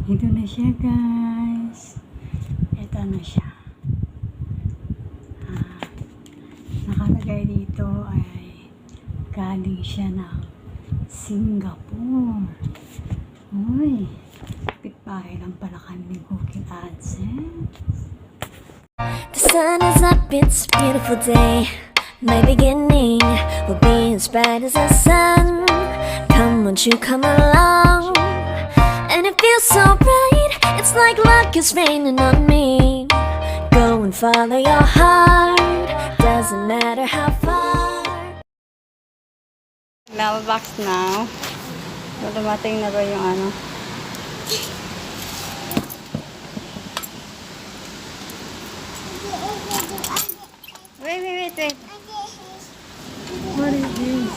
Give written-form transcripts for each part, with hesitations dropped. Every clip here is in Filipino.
Ito na siya, guys. Ito na siya. Nakalagay dito ay galing siya ng Singapore. Uy, pitbahay lang pala kami ni Google AdSense. The sun is up, it's a beautiful day. My beginning will be as bright as the sun. Come, won't you come along? And it feels so bright, it's like luck is raining on me. Go and follow your heart, doesn't matter how far. Mailbox now. So, dumating na ba yung ano? Wait. What is this?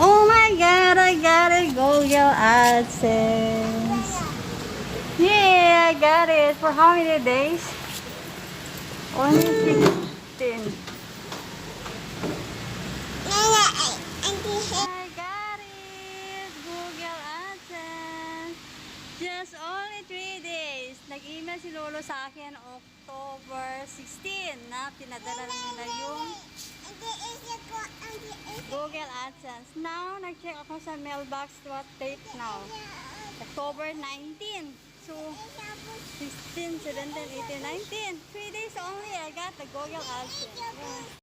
Oh my god, I got it. Google AdSense. Yeah, I got it. For how many days? Only 16. I got it. Google AdSense. Just only 3 days. Nag-email si Lolo sa akin October 16 na pinadala nila yung Google AdSense. Now, nag-check ako sa mailbox. What date now? October 19. So, 16, 17, 18, 19. 3 days only. I got the Google AdSense. Yeah.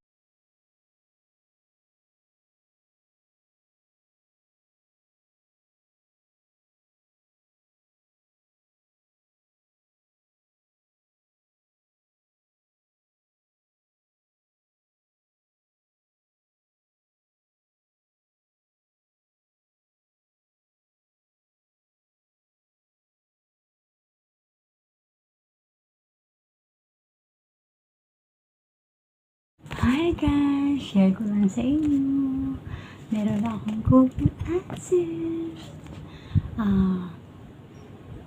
Hi guys! Share ko lang sa inyo. Meron akong Google AdSense.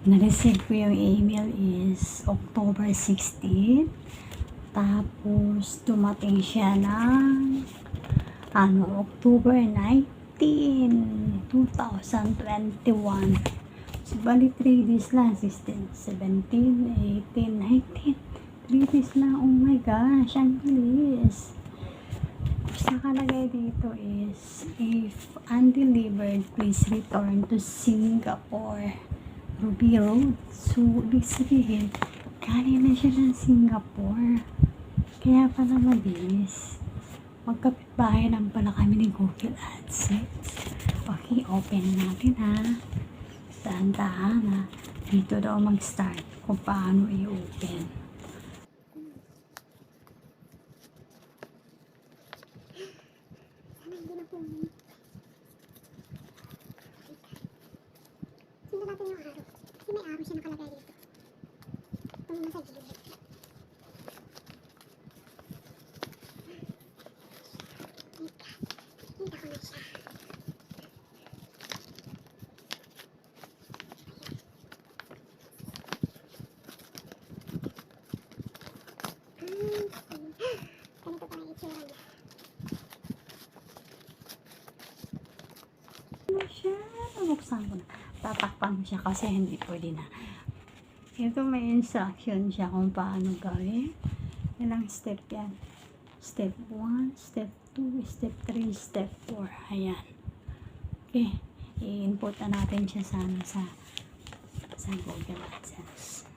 Na-receive ko yung email is October 16. Tapos, dumating siya ng October 19, 2021. So, bali 3 days lang. 16, 17, 18, 19. 3 days lang. Oh my gosh, ang bilis. Nakalagay dito is, if undelivered, please return to Singapore, Ruby Road. So, ibig sabihin, galing na siya ng Singapore. Kaya pala mabilis. Magkapitbahay lang pala kami ni Google AdSense. Okay, open natin ha. Dahan-dahan ha. Dito daw mag-start kung paano i-open. Sundan natin yung araw. Kasi may araw siya nakalagay dito. Ito yung nasa gilid. Kita ko na siya. Ganito pa yung itsura niya. Siya, nabuksan ko na. Tatakpan mo siya kasi hindi pwede na. Ito may instruction siya kung paano gawin. Ilang step yan. Step 1, step 2, step 3, step 4. Ayan. Okay. I-input na natin siya sa Google AdSense.